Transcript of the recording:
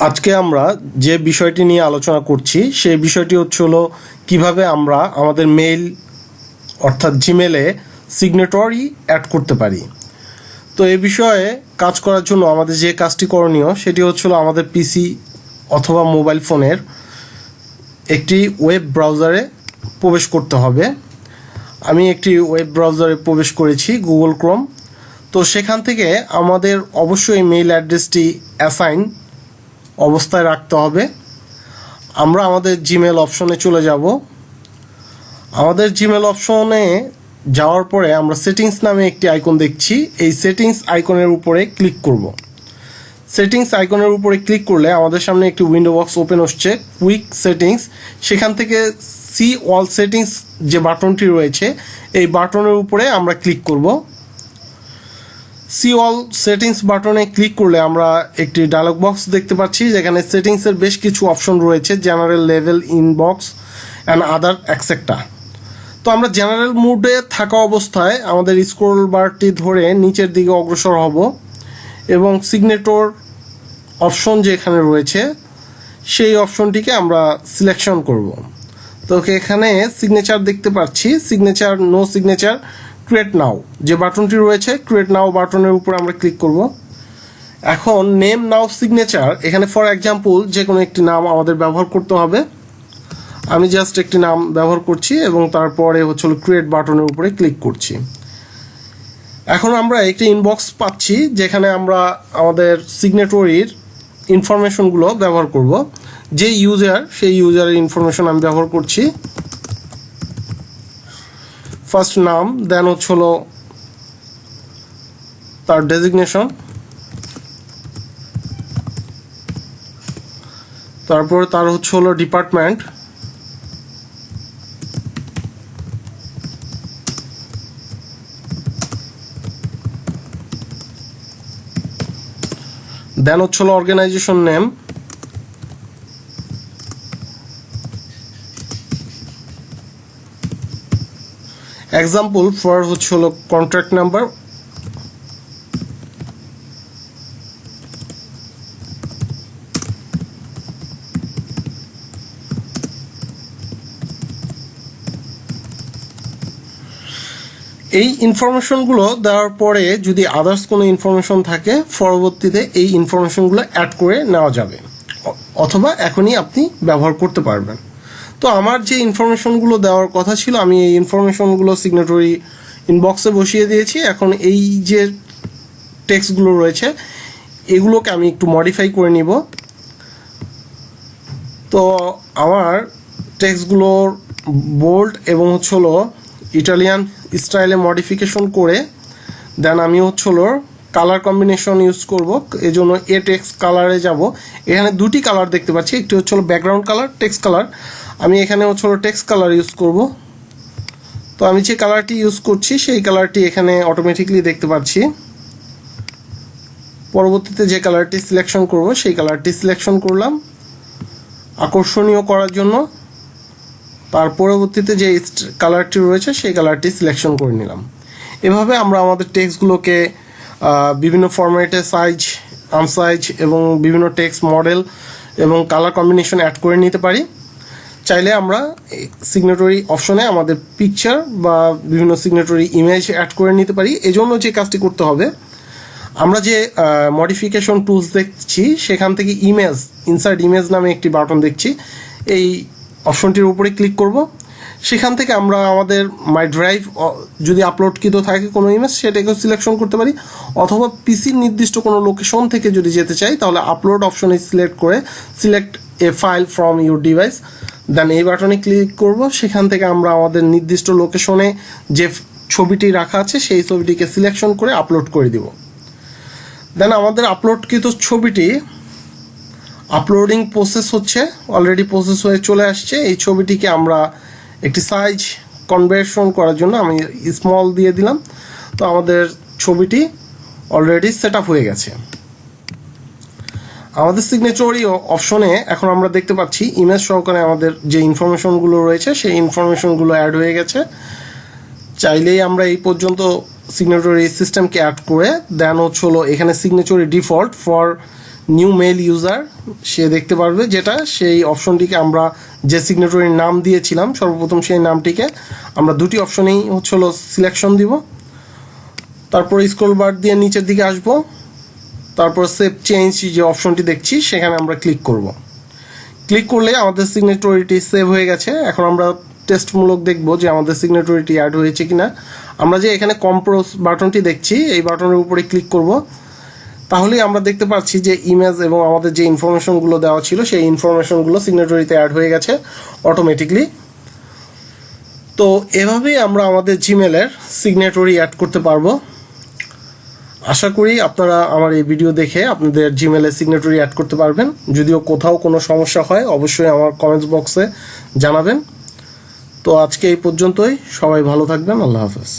আজকে আমরা যে বিষয়টি নিয়ে আলোচনা করছি সেই বিষয়টি হলো কিভাবে আমরা আমাদের মেইল অর্থাৎ জিমেলে সিগনেটরি অ্যাড করতে পারি। তো এই বিষয়ে কাজ করার জন্য আমাদের যে কাজটি করণীয় সেটি হলো আমাদের পিসি অথবা মোবাইল ফোনের একটি ওয়েব ব্রাউজারে প্রবেশ করতে হবে। আমি একটি ওয়েব ব্রাউজারে প্রবেশ করেছি, গুগল ক্রোম। তো সেখান থেকে আমাদের অবশ্যই মেইল অ্যাড্রেসটি অ্যাসাইন অবস্থায় রাখতে হবে। আমরা আমাদের জিমেল অপশনে চলে যাব। আমাদের জিমেল অপশনে যাওয়ার পরে আমরা সেটিংস নামে একটি আইকন দেখছি। এই সেটিংস আইকনের উপরে ক্লিক করব। সেটিংস আইকনের উপরে ক্লিক করলে আমাদের সামনে একটি উইন্ডো বক্স ওপেন হচ্ছে, কুইক সেটিংস। সেখান থেকে সি অল সেটিংস যে বাটনটি রয়েছে এই বাটনের উপরে আমরা ক্লিক করব। সি অল সেটিংস বাটনে ক্লিক করলে আমরা একটি ডায়লগ বক্স দেখতে পাচ্ছি, যেখানে সেটিংসের বেশ কিছু অপশন রয়েছে, general, level, inbox and other etcetera. তো আমরা জেনারেল মোডে থাকা অবস্থায় আমাদের স্ক্রল বারটি ধরে নিচের দিকে অগ্রসর হব এবং সিগনেটর অপশন যেখানে রয়েছে সেই অপশনটিকে আমরা সিলেকশন করব। তো এখানে সিগনেচার দেখতে পাচ্ছি, signature, no signature, create now যে বাটনটি রয়েছে, ক্রিয়েট নাও বাটনের উপর আমরা ক্লিক করব। এখন নেম নাও সিগনেচার, এখানে ফর এক্সাম্পল যে কোনো একটি নাম আমাদের ব্যবহার করতে হবে। আমি জাস্ট একটি নাম ব্যবহার করছি এবং তারপরে হলো ক্রিয়েট বাটনের উপরে ক্লিক করছি। এখন আমরা একটি ইনবক্স পাচ্ছি যেখানে আমরা আমাদের সিগনেটরির ইনফরমেশনগুলো ব্যবহার করব। যে ইউজার, সেই ইউজারের ইনফরমেশন আমি ব্যবহার করছি। ফার্স্ট নাম, দেন হলো তার ডেজিগনেশন, তারপর তার হলো ডিপার্টমেন্ট, দেন হলো অর্গানাইজেশন নেম, এক্সাম্পল ফর হলো কন্ট্রাক্ট নাম্বার, এই ইনফরমেশনগুলো দেওয়ার পরে যদি আদার্স কোনো ইনফরমেশন থাকে পরবর্তীতে এই ইনফরমেশনগুলো অ্যাড করে নেওয়া যাবে অথবা এখনই আপনি ব্যবহার করতে পারবেন। তো আমার যে ইনফরমেশনগুলো দেওয়ার কথা ছিল আমি এই ইনফরমেশনগুলো সিগনেটরি ইনবক্সে বসিয়ে দিয়েছি। এখন এই যে টেক্সটগুলো রয়েছে এগুলোকে আমি একটু মডিফাই করে নিব। তো আমার টেক্সটগুলোর বোল্ড এবং হলো ইটালিয়ান স্টাইলে মডিফিকেশন করে দেন আমি হলো কালার কম্বিনেশন ইউজ করব। এই জন্য এ টেক্সট কালারে যাব। এখানে দুটি কালার দেখতে পাচ্ছি, একটি হলো ব্যাকগ্রাউন্ড কালার, টেক্সট কালার। আমি এখানে হলো টেক্সট কালার ইউজ করব। তো আমি যে কালারটি ইউজ করছি সেই কালারটি এখানে অটোমেটিকলি দেখতে পাচ্ছি। পরবর্তীতে যে কালারটি সিলেকশন করব সেই কালারটি সিলেকশন করলাম আকর্ষণীয় করার জন্য। তার পরবর্তীতে যে কালারটি রয়েছে সেই কালারটি সিলেকশন করে নিলাম। এভাবে আমরা আমাদের টেক্সটগুলোকে বিভিন্ন ফরম্যাটে সাইজ, আনসাইজ এবং বিভিন্ন টেক্সট মডেল এবং কালার কম্বিনেশন অ্যাড করে নিতে পারি। চাইলে আমরা সিগনেটরি অপশনে আমাদের পিকচার বা বিভিন্ন সিগনেটরি ইমেজ অ্যাড করে নিতে পারি। এজন্য যে কাজটি করতে হবে, আমরা যে মডিফিকেশন টুলস দেখছি সেখান থেকে ইমেজ, ইনসার্ট ইমেজ নামে একটি বাটন দেখছি, এই অপশনটির উপরে ক্লিক করব। সেখান থেকে আমরা আমাদের মাই ড্রাইভ যদি আপলোডকৃত থাকে কোনো ইমেজ সেটাকেও সিলেকশন করতে পারি, অথবা পিসির নির্দিষ্ট কোনো লোকেশন থেকে যদি যেতে চাই তাহলে আপলোড অপশনে সিলেক্ট করে select a file from your device, then এই বাটনে ক্লিক করব। সেখান থেকে আমরা আমাদের নির্দিষ্ট লোকেশনে যে ছবিটি রাখা আছে সেই ছবিটিকে সিলেকশন করে আপলোড করে দিব। দেন আমাদের আপলোডকৃত ছবিটি আপলোডিং প্রসেস হচ্ছে, অলরেডি প্রসেস হয়ে চলে আসছে। এই ছবিটিকে আমরা একটি সাইজ কনভার্সন করার জন্য আমি স্মল দিয়ে দিলাম। তো আমাদের ছবিটি অলরেডি সেট আপ হয়ে গেছে। আমাদের সিগনেচরি অপশনে এখন আমরা দেখতে পাচ্ছি ইমেজ সহকারে আমাদের যে ইনফরমেশনগুলো রয়েছে সেই ইনফরমেশনগুলো অ্যাড হয়ে গেছে। চাইলেই আমরা এই পর্যন্ত সিগনেটরি সিস্টেমকে অ্যাড করে দেন হলো এখানে সিগনেচরি default for new mail user সে দেখতে পারবে, যেটা সেই অপশনটিকে আমরা যে সিগনেটরির নাম দিয়েছিলাম সর্বপ্রথম সেই নামটিকে আমরা দুটি অপশনেই হলো সিলেকশন দিব। তারপর স্ক্রল বার দিয়ে নিচের দিকে আসব, তারপর সেভ চেঞ্জ যে অপশনটি দেখছি সেখানে আমরা ক্লিক করব। ক্লিক করলে আমাদের সিগনেটরিটি সেভ হয়ে গেছে। এখন আমরা টেস্টমূলক দেখব যে আমাদের সিগনেটরিটি অ্যাড হয়েছে কিনা। আমরা যে এখানে কম্পোজ বাটনটি দেখছি এই বাটনের উপরে ক্লিক করব, তাহলেই আমরা দেখতে পাচ্ছি যে ইমেজ এবং আমাদের যে ইনফরমেশনগুলো দেওয়া ছিল সেই ইনফরমেশনগুলো সিগনেটরিতে অ্যাড হয়ে গেছে অটোমেটিকলি। তো এভাবেই আমরা আমাদের জিমেলের সিগনেটরি অ্যাড করতে পারবো। আশা করি আপনারা আমার এই ভিডিও দেখে আপনাদের জিমেলে সিগনেটরি অ্যাড করতে পারবেন। যদিও কোথাও কোনো সমস্যা হয় অবশ্যই আমার কমেন্টস বক্সে জানাবেন। তো আজকে এই পর্যন্তই, সবাই ভালো থাকবেন, আল্লাহ হাফেজ।